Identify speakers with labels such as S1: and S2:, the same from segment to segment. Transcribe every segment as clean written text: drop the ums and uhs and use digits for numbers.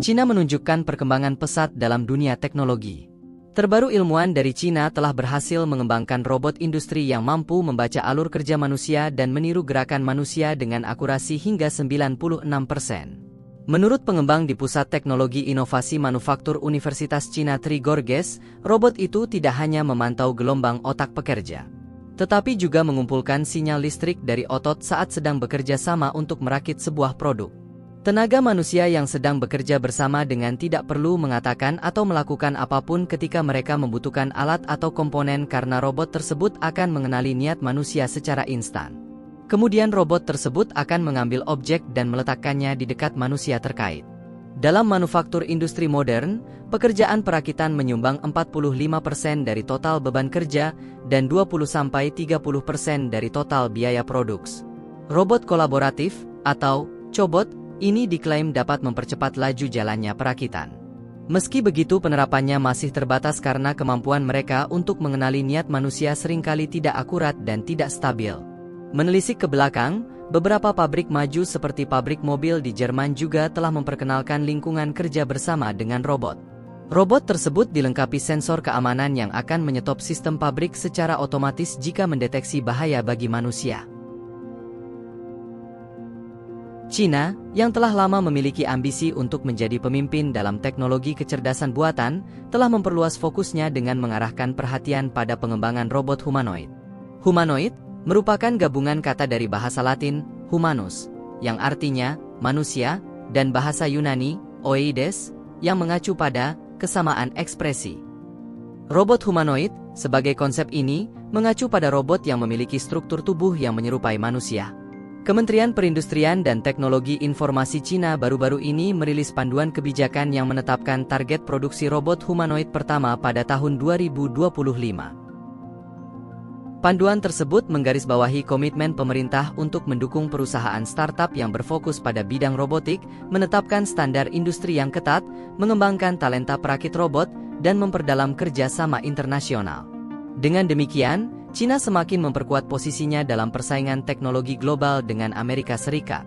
S1: Cina menunjukkan perkembangan pesat dalam dunia teknologi. Terbaru ilmuwan dari Cina telah berhasil mengembangkan robot industri yang mampu membaca alur kerja manusia dan meniru gerakan manusia dengan akurasi hingga 96%. Menurut pengembang di Pusat Teknologi Inovasi Manufaktur Universitas Cina Tri Gorges, robot itu tidak hanya memantau gelombang otak pekerja, tetapi juga mengumpulkan sinyal listrik dari otot saat sedang bekerja sama untuk merakit sebuah produk. Tenaga manusia yang sedang bekerja bersama dengan tidak perlu mengatakan atau melakukan apapun ketika mereka membutuhkan alat atau komponen karena robot tersebut akan mengenali niat manusia secara instan. Kemudian robot tersebut akan mengambil objek dan meletakkannya di dekat manusia terkait. Dalam manufaktur industri modern, pekerjaan perakitan menyumbang 45% dari total beban kerja dan 20-30% dari total biaya produksi. Robot kolaboratif, atau cobot, ini diklaim dapat mempercepat laju jalannya perakitan. Meski begitu, penerapannya masih terbatas karena kemampuan mereka untuk mengenali niat manusia seringkali tidak akurat dan tidak stabil. Menelisik ke belakang, beberapa pabrik maju seperti pabrik mobil di Jerman juga telah memperkenalkan lingkungan kerja bersama dengan robot. Robot tersebut dilengkapi sensor keamanan yang akan menyetop sistem pabrik secara otomatis jika mendeteksi bahaya bagi manusia. Cina, yang telah lama memiliki ambisi untuk menjadi pemimpin dalam teknologi kecerdasan buatan, telah memperluas fokusnya dengan mengarahkan perhatian pada pengembangan robot humanoid. Humanoid merupakan gabungan kata dari bahasa Latin, humanus, yang artinya manusia, dan bahasa Yunani, oeides, yang mengacu pada kesamaan ekspresi. Robot humanoid, sebagai konsep ini, mengacu pada robot yang memiliki struktur tubuh yang menyerupai manusia. Kementerian Perindustrian dan Teknologi Informasi Cina baru-baru ini merilis panduan kebijakan yang menetapkan target produksi robot humanoid pertama pada tahun 2025. Panduan tersebut menggarisbawahi komitmen pemerintah untuk mendukung perusahaan startup yang berfokus pada bidang robotik, menetapkan standar industri yang ketat, mengembangkan talenta perakit robot, dan memperdalam kerjasama internasional. Dengan demikian, Cina semakin memperkuat posisinya dalam persaingan teknologi global dengan Amerika Serikat.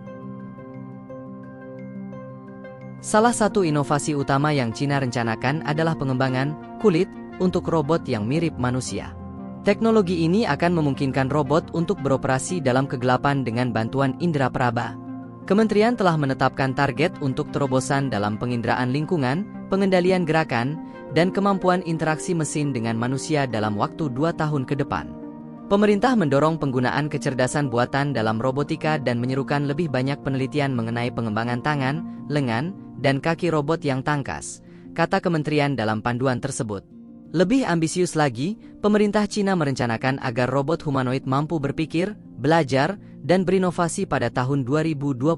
S1: Salah satu inovasi utama yang Cina rencanakan adalah pengembangan kulit untuk robot yang mirip manusia. Teknologi ini akan memungkinkan robot untuk beroperasi dalam kegelapan dengan bantuan indera peraba. Kementerian telah menetapkan target untuk terobosan dalam penginderaan lingkungan, pengendalian gerakan, dan kemampuan interaksi mesin dengan manusia dalam waktu 2 tahun ke depan. Pemerintah mendorong penggunaan kecerdasan buatan dalam robotika dan menyerukan lebih banyak penelitian mengenai pengembangan tangan, lengan, dan kaki robot yang tangkas, kata kementerian dalam panduan tersebut. Lebih ambisius lagi, pemerintah Cina merencanakan agar robot humanoid mampu berpikir, belajar, dan berinovasi pada tahun 2027.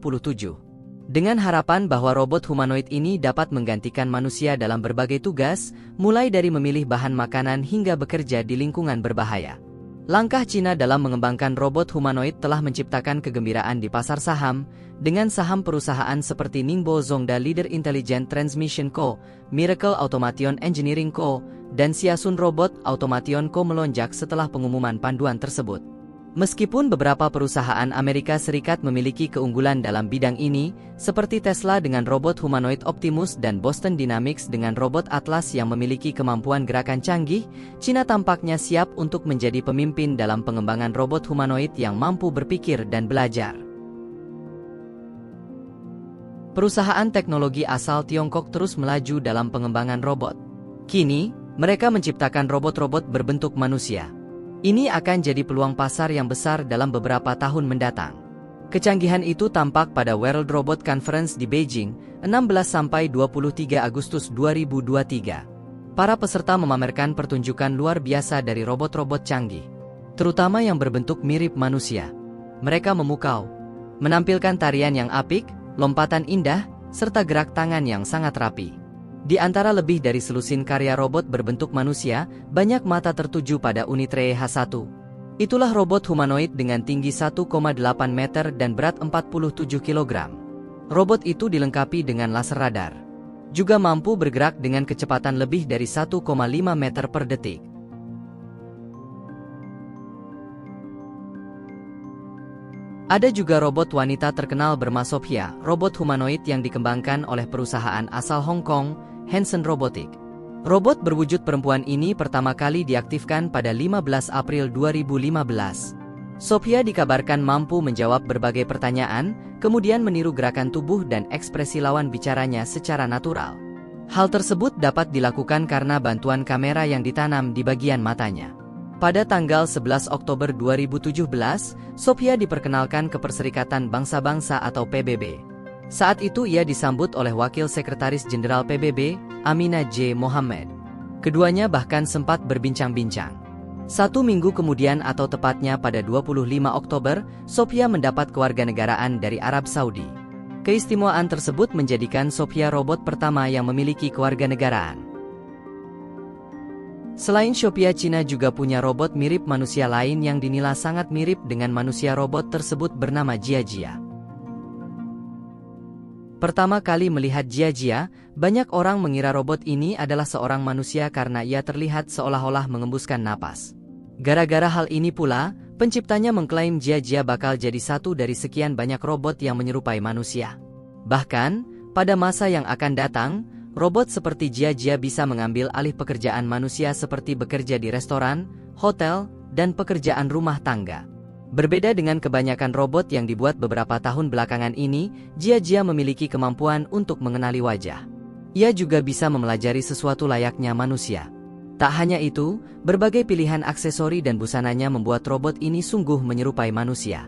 S1: Dengan harapan bahwa robot humanoid ini dapat menggantikan manusia dalam berbagai tugas, mulai dari memilih bahan makanan hingga bekerja di lingkungan berbahaya. Langkah Cina dalam mengembangkan robot humanoid telah menciptakan kegembiraan di pasar saham, dengan saham perusahaan seperti Ningbo Zongda Leader Intelligent Transmission Co., Miracle Automation Engineering Co., dan Xiasun Robot Automation Co. melonjak setelah pengumuman panduan tersebut. Meskipun beberapa perusahaan Amerika Serikat memiliki keunggulan dalam bidang ini, seperti Tesla dengan robot humanoid Optimus dan Boston Dynamics dengan robot Atlas yang memiliki kemampuan gerakan canggih, Cina tampaknya siap untuk menjadi pemimpin dalam pengembangan robot humanoid yang mampu berpikir dan belajar. Perusahaan teknologi asal Tiongkok terus melaju dalam pengembangan robot. Kini, mereka menciptakan robot-robot berbentuk manusia. Ini akan jadi peluang pasar yang besar dalam beberapa tahun mendatang. Kecanggihan itu tampak pada World Robot Conference di Beijing, 16-23 Agustus 2023. Para peserta memamerkan pertunjukan luar biasa dari robot-robot canggih, terutama yang berbentuk mirip manusia. Mereka memukau, menampilkan tarian yang apik, lompatan indah, serta gerak tangan yang sangat rapi. Di antara lebih dari selusin karya robot berbentuk manusia, banyak mata tertuju pada Unitree H1. Itulah robot humanoid dengan tinggi 1,8 meter dan berat 47 kg. Robot itu dilengkapi dengan laser radar. Juga mampu bergerak dengan kecepatan lebih dari 1,5 meter per detik. Ada juga robot wanita terkenal bernama Sophia, robot humanoid yang dikembangkan oleh perusahaan asal Hong Kong, Hanson Robotics. Robot berwujud perempuan ini pertama kali diaktifkan pada 15 April 2015. Sophia dikabarkan mampu menjawab berbagai pertanyaan, kemudian meniru gerakan tubuh dan ekspresi lawan bicaranya secara natural. Hal tersebut dapat dilakukan karena bantuan kamera yang ditanam di bagian matanya. Pada tanggal 11 Oktober 2017, Sophia diperkenalkan ke Perserikatan Bangsa-Bangsa atau PBB. Saat itu ia disambut oleh Wakil Sekretaris Jenderal PBB, Amina J. Mohammed. Keduanya bahkan sempat berbincang-bincang. 1 minggu kemudian atau tepatnya pada 25 Oktober, Sophia mendapat kewarganegaraan dari Arab Saudi. Keistimewaan tersebut menjadikan Sophia robot pertama yang memiliki kewarganegaraan. Selain Sophia, Cina juga punya robot mirip manusia lain yang dinilai sangat mirip dengan manusia. Robot tersebut bernama Jia. Pertama kali melihat Jia, banyak orang mengira robot ini adalah seorang manusia karena ia terlihat seolah-olah mengembuskan napas. Gara-gara hal ini pula, penciptanya mengklaim Jia bakal jadi satu dari sekian banyak robot yang menyerupai manusia. Bahkan, pada masa yang akan datang, robot seperti Jia bisa mengambil alih pekerjaan manusia seperti bekerja di restoran, hotel, dan pekerjaan rumah tangga. Berbeda dengan kebanyakan robot yang dibuat beberapa tahun belakangan ini, Jia memiliki kemampuan untuk mengenali wajah. Ia juga bisa mempelajari sesuatu layaknya manusia. Tak hanya itu, berbagai pilihan aksesori dan busananya membuat robot ini sungguh menyerupai manusia.